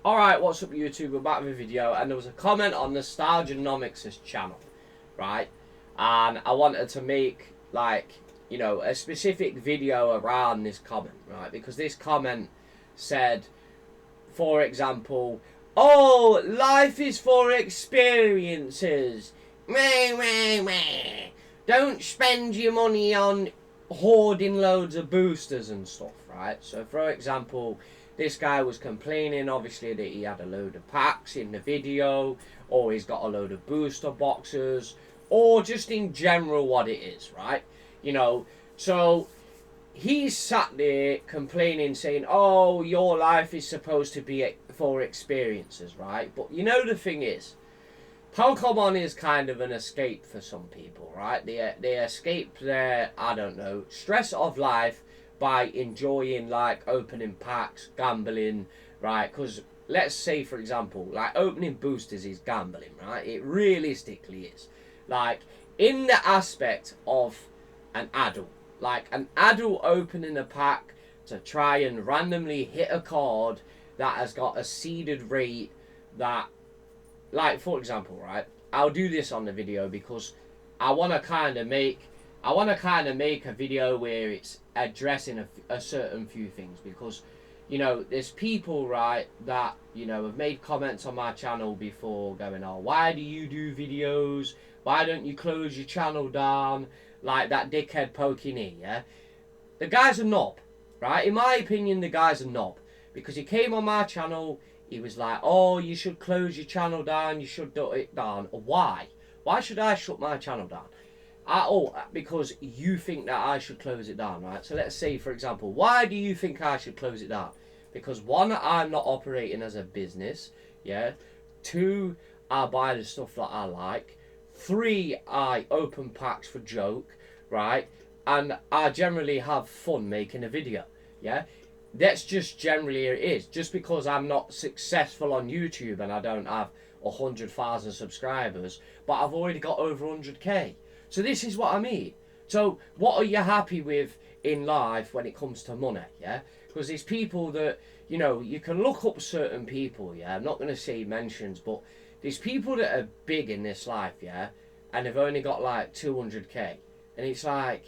Alright, what's up YouTube? We're back with a video, and there was a comment on Nostalgianomics' channel, right? And I wanted to make, like, you know, a specific video around this comment, right? Because this comment said, for example, oh, life is for experiences. Meh, meh, meh. Don't spend your money on hoarding loads of boosters and stuff, right? So, for example, this guy was complaining, obviously, that he had a load of packs in the video, or he's got a load of booster boxes, or just in general what it is, right? You know, so he's sat there complaining, saying, oh, your life is supposed to be for experiences, right? But you know, the thing is, Pokemon is kind of an escape for some people, right? They escape their, I don't know, stress of life by enjoying, like, opening packs, gambling, right? Because let's say, for example, like, opening boosters is gambling, right? It realistically is. Like, in the aspect of an adult, like an adult opening a pack to try and randomly hit a card that has got a seeded rate that, like, for example, right, I'll do this on the video because I want to kind of make a video where it's addressing a certain few things, because, you know, there's people, right, that, you know, have made comments on my channel before going, oh, why do you do videos? Why don't you close your channel down? Like that dickhead Pokini, yeah? The guy's a knob, right? In my opinion, the guy's a knob. Because he came on my channel, he was like, oh, you should close your channel down, you should shut it down. Why? Why should I shut my channel down? Because you think that I should close it down, right? So let's say, for example, why do you think I should close it down? Because one, I'm not operating as a business, yeah? Two, I buy the stuff that I like. Three, I open packs for joke, right? And I generally have fun making a video, yeah? That's just generally it is. Just because I'm not successful on YouTube and I don't have 100,000 subscribers, but I've already got over 100k. So this is what I mean. So what are you happy with in life when it comes to money, yeah? Because there's people that, you know, you can look up certain people, yeah? I'm not going to say mentions, but there's people that are big in this life, yeah? And they've only got like 200k. And it's like,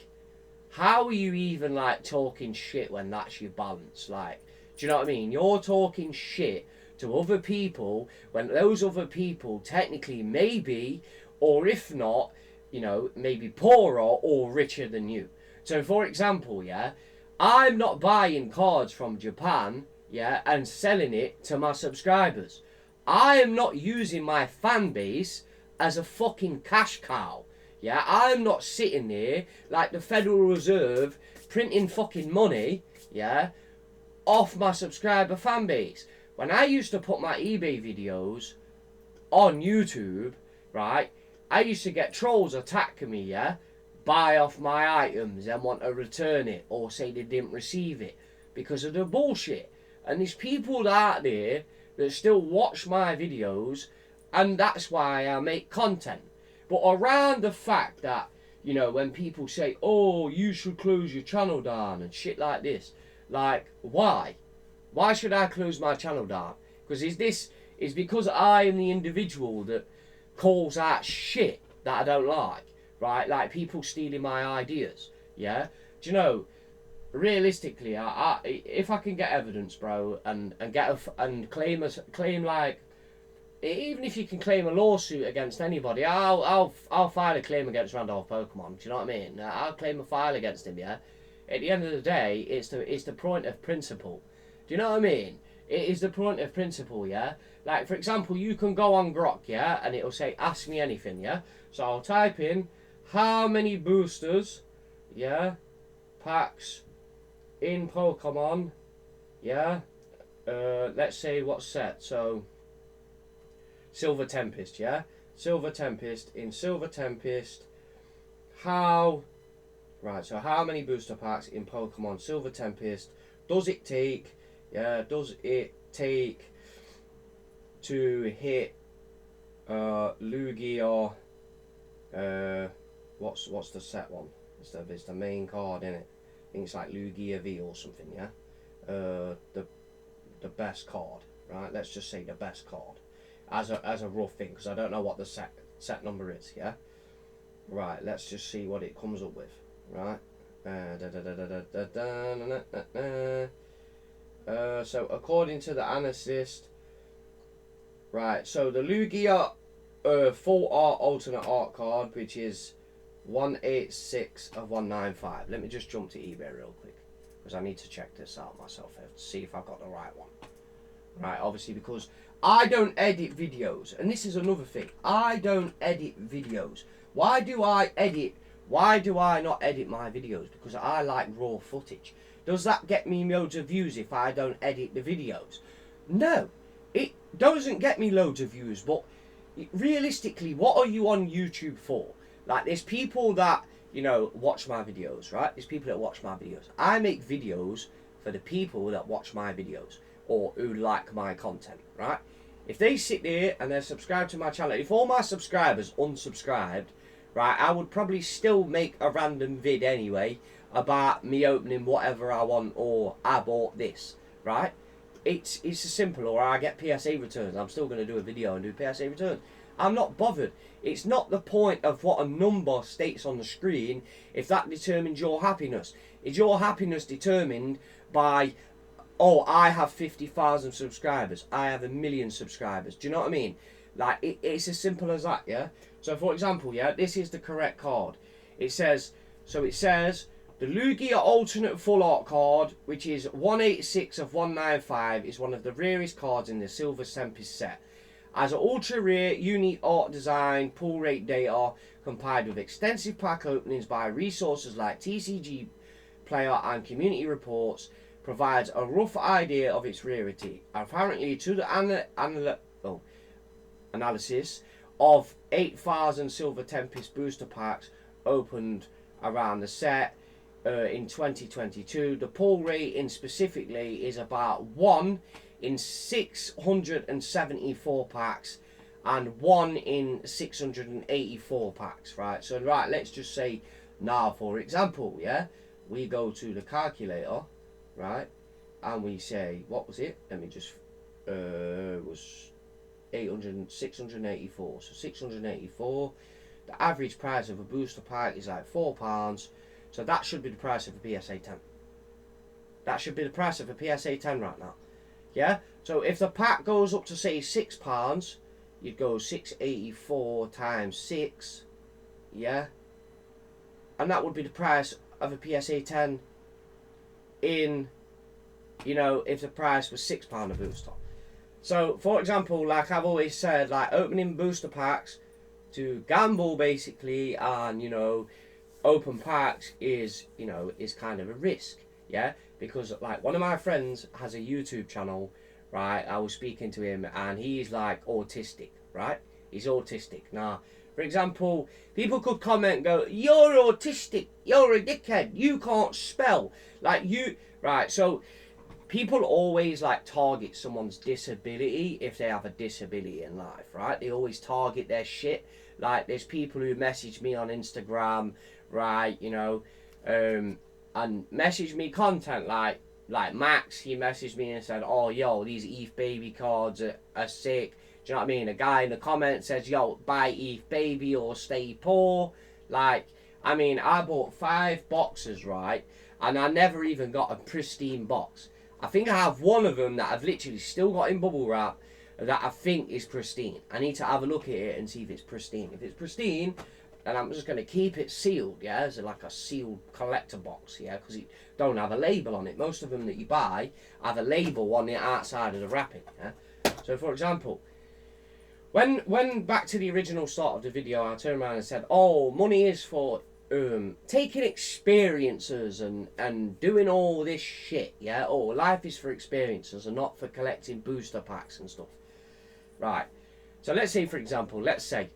how are you even, like, talking shit when that's your balance? Like, do you know what I mean? You're talking shit to other people when those other people technically maybe, or if not, you know, maybe poorer or richer than you. So, for example, yeah, I'm not buying cards from Japan, yeah, and selling it to my subscribers. I am not using my fan base as a fucking cash cow. Yeah, I'm not sitting there like the Federal Reserve printing fucking money, yeah, off my subscriber fan base. When I used to put my eBay videos on YouTube, right, I used to get trolls attacking me, yeah, buy off my items and want to return it or say they didn't receive it because of the bullshit. And there's people out there that still watch my videos, and that's why I make content. But around the fact that, you know, when people say, oh, you should close your channel down and shit like this, like, why? Why should I close my channel down? Because is because I am the individual that calls out shit that I don't like, right? Like people stealing my ideas, yeah? Do you know, realistically, if I can get evidence, bro, and claim like, even if you can claim a lawsuit against anybody, I'll file a claim against Randolph Pokemon. Do you know what I mean? I'll claim a file against him. Yeah. At the end of the day, it's the point of principle. Do you know what I mean? It is the point of principle. Yeah. Like, for example, you can go on Grok, yeah, and it'll say ask me anything. Yeah. So I'll type in how many boosters, yeah, packs in Pokemon, yeah. Let's say what's set. So Silver Tempest, yeah? Silver Tempest. In Silver Tempest, how many booster packs in Pokemon Silver Tempest does it take, yeah, does it take to hit Lugia, what's the set one? It's the main card, innit? I think it's like Lugia V or something, yeah? The best card. right? Let's just say the best card as a rough thing, because I don't know what the set number is, yeah? Right, let's just see what it comes up with, right? So according to the analyst, right, so the Lugia full art alternate art card, which is 186 of 195. Let me just jump to eBay real quick, because I need to check this out myself to see if I've got the right one. Right, obviously, because I don't edit videos, and this is another thing. I don't edit videos. Why do I edit? Why do I not edit my videos? Because I like raw footage. Does that get me loads of views if I don't edit the videos? No, it doesn't get me loads of views, but realistically, what are you on YouTube for? Like, there's people that, you know, watch my videos, right? There's people that watch my videos. I make videos for the people that watch my videos or who like my content, right? If they sit there and they're subscribed to my channel, if all my subscribers unsubscribed, right, I would probably still make a random vid anyway about me opening whatever I want, or I bought this, right? It's as simple. Or I get PSA returns, I'm still going to do a video and do PSA returns. I'm not bothered. It's not the point of what a number states on the screen if that determines your happiness. Is your happiness determined by, oh, I have 50,000 subscribers, I have 1 million subscribers? Do you know what I mean? Like, it's as simple as that, yeah? So, for example, yeah, this is the correct card. It says, the Lugia alternate full art card, which is 186 of 195, is one of the rarest cards in the Silver Tempest set. As an ultra rare, unique art design, pull rate data, combined with extensive pack openings by resources like TCG Player and community reports, provides a rough idea of its rarity. Apparently, to the analysis of 8,000 Silver Tempest booster packs opened around the set in 2022, the pull rating specifically is about 1 in 674 packs and 1 in 684 packs, right? So, right, let's just say now, for example, yeah, we go to the calculator, right, and we say, what was it? Let me just, was 684. So 684. The average price of a booster pack is like £4. So that should be the price of a PSA 10. That should be the price of a PSA 10 right now. Yeah? So if the pack goes up to, say, £6, you'd go 684 times 6. Yeah? And that would be the price of a PSA 10 in, you know, if the price was £6 a booster. So, for example, like I've always said, like, opening booster packs to gamble, basically, and, you know, open packs is, you know, is kind of a risk, yeah? Because, like, one of my friends has a YouTube channel, right? I was speaking to him, and he's, like, autistic, right? He's autistic. Now, for example, people could comment and go, you're autistic, you're a dickhead, you can't spell. Like, you, right, so people always, like, target someone's disability if they have a disability in life, right? They always target their shit. Like, there's people who message me on Instagram, right, you know, and message me content like Max. He messaged me and said, oh, yo, these ETH baby cards are sick. Do you know what I mean? A guy in the comments says, yo, buy ETH baby or stay poor. Like, I mean, I bought 5 boxes, right, and I never even got a pristine box. I think I have one of them that I've literally still got in bubble wrap that I think is pristine. I need to have a look at it and see if it's pristine. If it's pristine, then I'm just going to keep it sealed, yeah, as like a sealed collector box, yeah, because it don't have a label on it. Most of them that you buy have a label on the outside of the wrapping, yeah. So, for example, when back to the original start of the video, I turned around and said, oh, money is for taking experiences and doing all this shit, yeah? Oh, life is for experiences and not for collecting booster packs and stuff. Right. So let's say, for example, let's say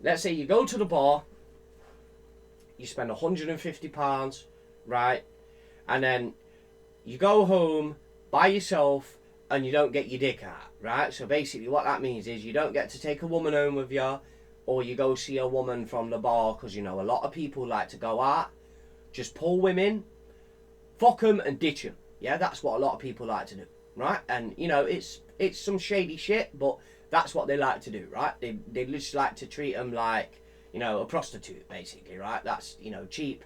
you go to the bar, you spend £150, right? And then you go home by yourself and you don't get your dick out, right? So basically what that means is you don't get to take a woman home with you, or you go see a woman from the bar, because, you know, a lot of people like to go out, just pull women, fuck them and ditch them. Yeah, that's what a lot of people like to do. right? And you know, it's some shady shit, but that's what they like to do, right? They just like to treat them like, you know, a prostitute, basically, right? That's, you know, cheap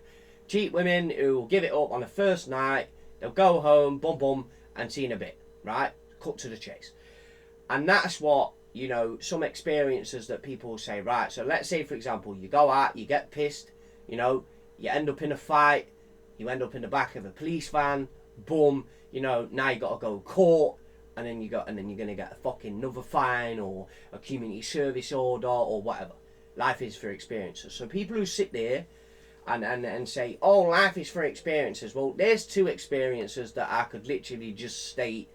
women who will give it up on the first night. They'll go home, bum bum, and see in a bit, right? Cut to the chase. And that's what, you know, some experiences that people say, right? So let's say, for example, you go out, you get pissed, you know, you end up in a fight, you end up in the back of a police van, boom, you know, now you got to go to court, and then you're going to get a fucking another fine or a community service order or whatever. Life is for experiences. So people who sit there and say, oh, life is for experiences. Well, there's two experiences that I could literally just state,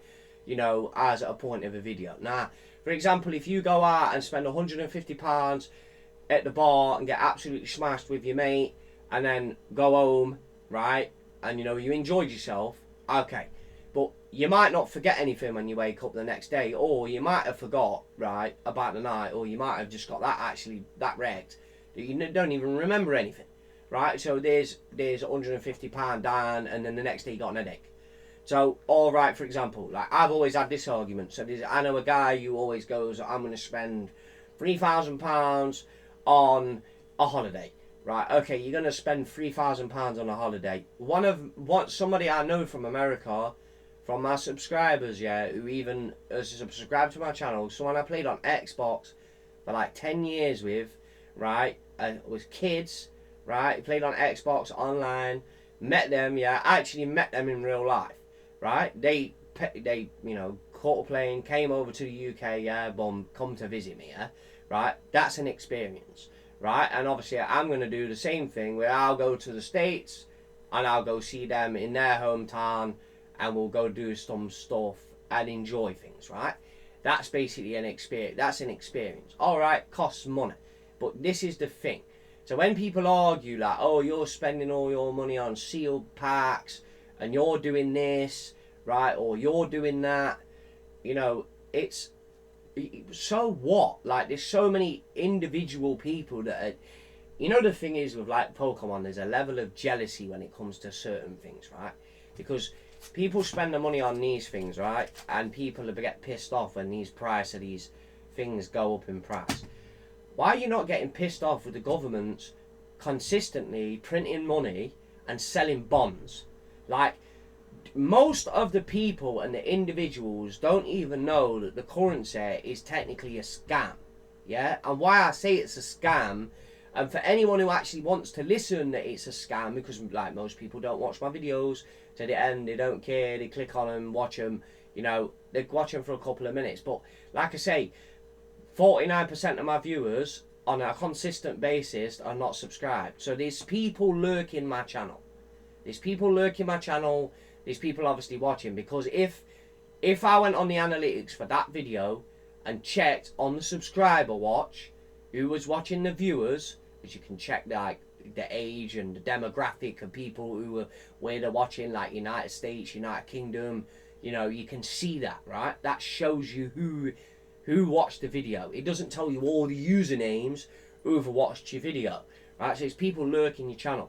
you know, as a point of a video. Now, for example, if you go out and spend £150 at the bar and get absolutely smashed with your mate, and then go home, right, and you know, you enjoyed yourself, okay. But you might not forget anything when you wake up the next day, or you might have forgot, right, about the night, or you might have just got that wrecked that you don't even remember anything, right? So there's £150 down, and then the next day you got an headache. So, all right, for example, like I've always had this argument. So I know a guy who always goes, I'm going to spend £3,000 on a holiday. Right, okay, you're going to spend £3,000 on a holiday. Somebody I know from America, from my subscribers, yeah, who even has subscribed to my channel, someone I played on Xbox for like 10 years with, right, with kids, right, played on Xbox online, met them, yeah, I actually met them in real life, right, they you know, caught a plane, came over to the UK, yeah, boom, come to visit me, yeah, right, that's an experience. Right, and obviously I'm going to do the same thing where I'll go to the States and I'll go see them in their hometown and we'll go do some stuff and enjoy things, right? That's basically an experience. That's an experience. All right, costs money. But this is the thing. So when people argue like, oh, you're spending all your money on sealed packs and you're doing this, right, or you're doing that, you know, it's... so what? Like, there's so many individual people that are, you know, the thing is with like Pokemon, there's a level of jealousy when it comes to certain things, right? Because people spend the money on these things, right? And people get pissed off when these price of these things go up in price. Why are you not getting pissed off with the governments consistently printing money and selling bonds? Like, most of the people and the individuals don't even know that the currency is technically a scam, yeah? And why I say it's a scam, and for anyone who actually wants to listen that it's a scam, because like most people don't watch my videos to the end, they don't care, they click on them, watch them, you know, they watch them for a couple of minutes. But like I say, 49% of my viewers on a consistent basis are not subscribed. So there's people lurking my channel. There's people lurking my channel. There's people obviously watching, because if I went on the analytics for that video and checked on the subscriber watch who was watching, the viewers, because you can check like the age and the demographic of people who were where they're watching, like United States, United Kingdom, you know, you can see that, right? That shows you who watched the video. It doesn't tell you all the usernames who've watched your video, right? So it's people lurking your channel.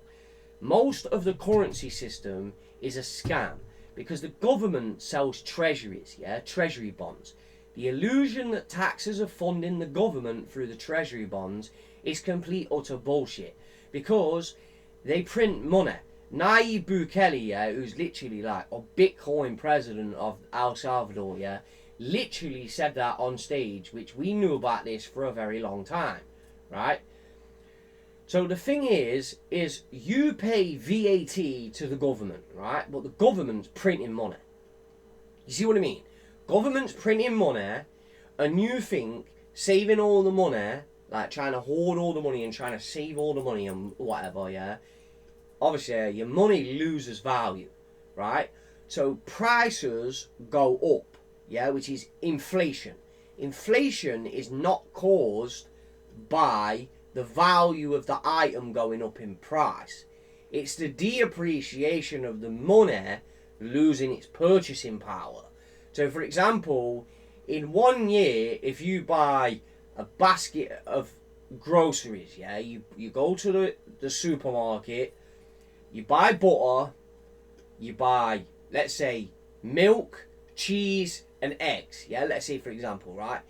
Most of the currency system is a scam because the government sells treasuries, yeah, treasury bonds. The illusion that taxes are funding the government through the treasury bonds is complete utter bullshit, because they print money. Nayib Bukele, yeah, who's literally like a Bitcoin president of El Salvador, yeah, literally said that on stage, which we knew about this for a very long time, right? So the thing is you pay VAT to the government, right? But the government's printing money. You see what I mean? Government's printing money, and you think saving all the money, like trying to hoard all the money and trying to save all the money and whatever, yeah? Obviously, your money loses value, right? So prices go up, yeah, which is inflation. Inflation is not caused by the value of the item going up in price. It's the depreciation of the money losing its purchasing power. So for example, in 1 year, if you buy a basket of groceries, yeah, you go to the supermarket, you buy butter, you buy, let's say, milk, cheese and eggs. Yeah, let's say for example, right?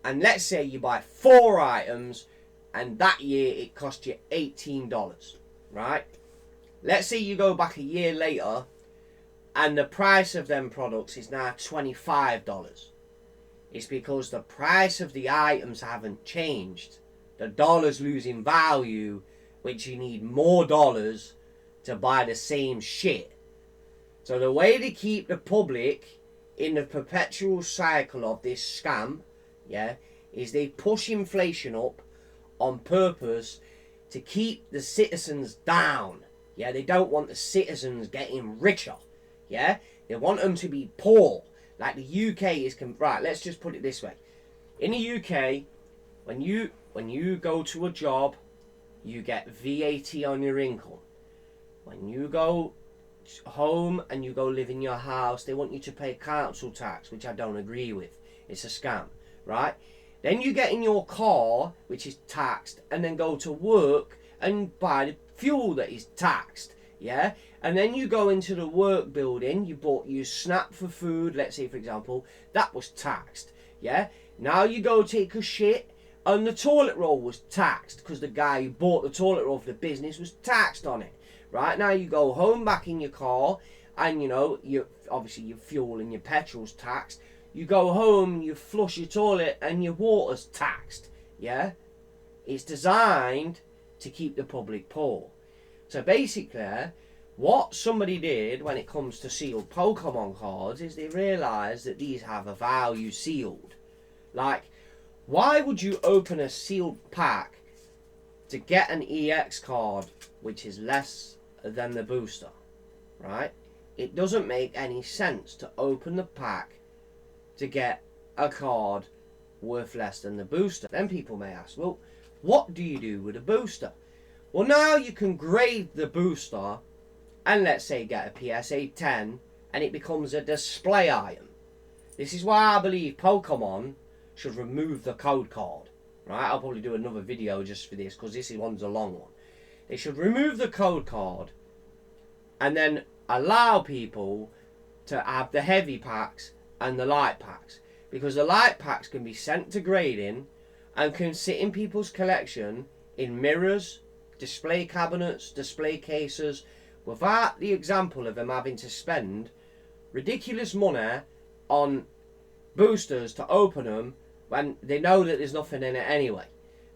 And let's say you buy 4 items and that year it cost you $18, right? Let's say you go back a year later and the price of them products is now $25. It's because the price of the items haven't changed. The dollar's losing value, which you need more dollars to buy the same shit. So the way to keep the public in the perpetual cycle of this scam, yeah, is they push inflation up on purpose to keep the citizens down. Yeah, they don't want the citizens getting richer. Yeah, they want them to be poor. Like the UK is right. Let's just put it this way: in the UK, when you go to a job, you get VAT on your income. When you go home and you go live in your house, they want you to pay council tax, which I don't agree with. It's a scam, right? Then you get in your car, which is taxed, and then go to work and buy the fuel that is taxed, yeah? And then you go into the work building, you snap for food, let's say for example, that was taxed, yeah? Now you go take a shit, and the toilet roll was taxed, because the guy who bought the toilet roll for the business was taxed on it. Right, now you go home back in your car, and you know, obviously your fuel and your petrol's taxed. You go home, you flush your toilet, and your water's taxed. Yeah? It's designed to keep the public poor. So basically, what somebody did when it comes to sealed Pokemon cards is they realised that these have a value sealed. Like, why would you open a sealed pack to get an EX card which is less than the booster, right? It doesn't make any sense to open the pack to get a card worth less than the booster. Then people may ask, well, what do you do with a booster? Well, now you can grade the booster and let's say get a PSA 10 and it becomes a display item. This is why I believe Pokemon should remove the code card, right? I'll probably do another video just for this because this one's a long one. They should remove the code card and then allow people to have the heavy packs and the light packs. Because the light packs can be sent to grading and can sit in people's collection in mirrors, display cabinets, display cases, without the example of them having to spend ridiculous money on boosters to open them when they know that there's nothing in it anyway.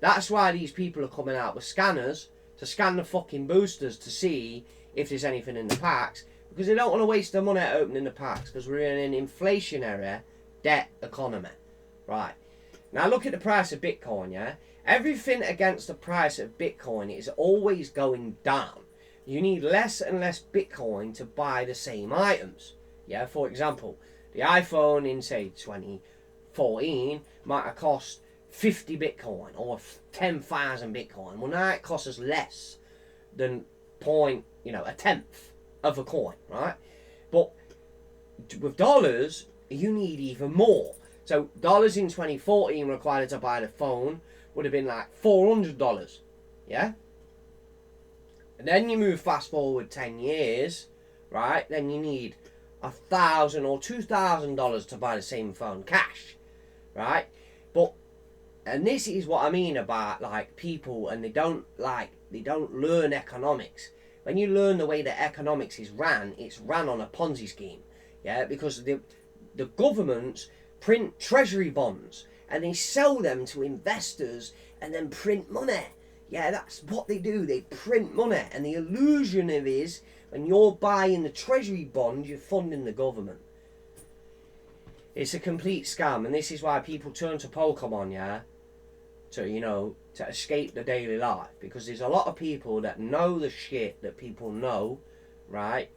That's why these people are coming out with scanners to scan the fucking boosters to see if there's anything in the packs, because they don't want to waste their money opening the packs, because we're in an inflationary debt economy. Right, now look at the price of Bitcoin, yeah? Everything against the price of Bitcoin is always going down. You need less and less Bitcoin to buy the same items. Yeah, for example, the iPhone in say 2014 might have cost 50 Bitcoin or 10,000 Bitcoin. Well, now it costs us less than a tenth of a coin, right? But with dollars, you need even more. So dollars in 2014 required to buy the phone would have been like $400, yeah? And then you move fast forward 10 years, right? Then you need $1,000 or $2,000 to buy the same phone cash, right? And this is what I mean about like people, and they don't learn economics. When you learn the way that economics is ran, it's ran on a Ponzi scheme, yeah. Because the governments print treasury bonds and they sell them to investors and then print money. Yeah, that's what they do. They print money, and the illusion of it is when you're buying the treasury bond, you're funding the government. It's a complete scam, and this is why people turn to Pokemon, yeah, to escape the daily life, because there's a lot of people that know the shit that people know, right?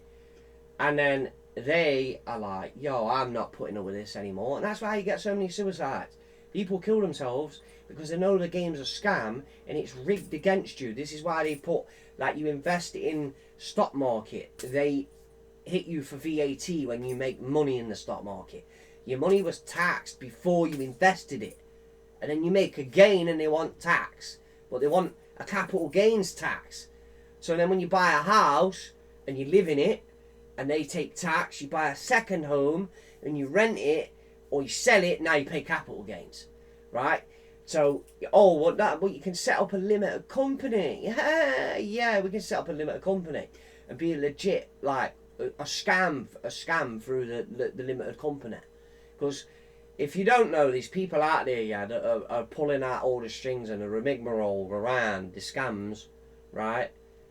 And then they are like, yo, I'm not putting up with this anymore. And that's why you get so many suicides. People kill themselves because they know the game's a scam and it's rigged against you. This is why they put, like, you invest in stock market, they hit you for VAT when you make money in the stock market. Your money was taxed before you invested it. And then you make a gain and they want tax. But they want a capital gains tax. So then when you buy a house and you live in it and they take tax, you buy a second home, and you rent it or you sell it, now you pay capital gains, right? So, oh, what that? But you can set up a limited company. Yeah, we can set up a limited company and be legit, like a scam through the limited company. Because if you don't know, these people out there, yeah, that are pulling out all the strings and the rigmarole around the scams, right?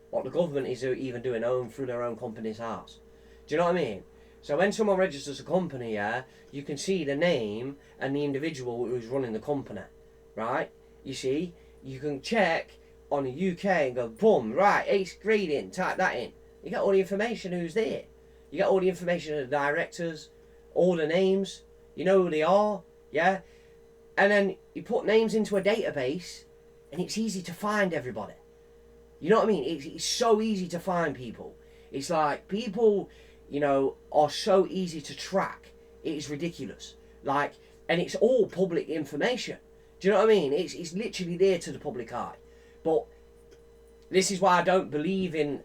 What the government is even doing through their own company's house. Do you know what I mean? So when someone registers a company, yeah, you can see the name and the individual who's running the company, right? You see, you can check on the UK and go, boom, right, Ace Grading, type that in. You get all the information who's there. You get all the information of the directors, all the names, you know who they are, yeah? And then you put names into a database and it's easy to find everybody. You know what I mean? It's so easy to find people. It's like people, you know, are so easy to track. It is ridiculous. Like, and it's all public information. Do you know what I mean? It's literally there to the public eye. But this is why I don't believe in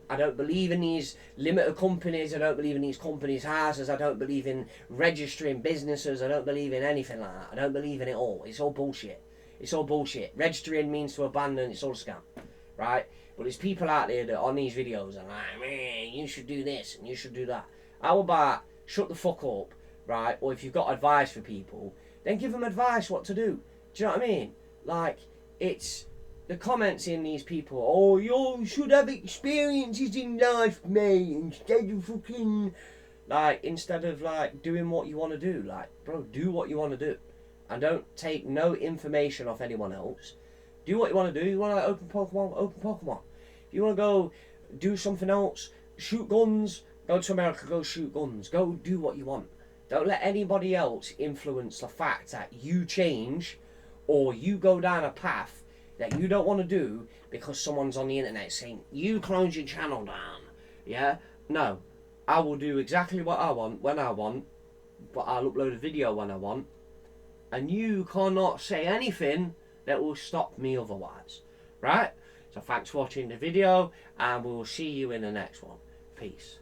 these limited companies. I don't believe in these companies' houses. I don't believe in registering businesses. I don't believe in anything like that. I don't believe in it all. It's all bullshit. It's all bullshit. Registering means to abandon. It's all a scam, right? But there's people out there that on these videos are like, man, you should do this and you should do that. How about shut the fuck up, right? Or if you've got advice for people, then give them advice what to do. Do you know what I mean? Like, it's the comments in these people, oh, you should have experiences in life, mate, instead of fucking, like, instead of, like, doing what you want to do. Like, bro, do what you want to do. And don't take no information off anyone else. Do what you want to do. You want to open Pokemon. If you want to go do something else, shoot guns, go to America, go shoot guns. Go do what you want. Don't let anybody else influence the fact that you change or you go down a path that you don't want to do because someone's on the internet saying, you close your channel down. Yeah? No. I will do exactly what I want, when I want, but I'll upload a video when I want. And you cannot say anything that will stop me otherwise. Right? So thanks for watching the video, and we'll see you in the next one. Peace.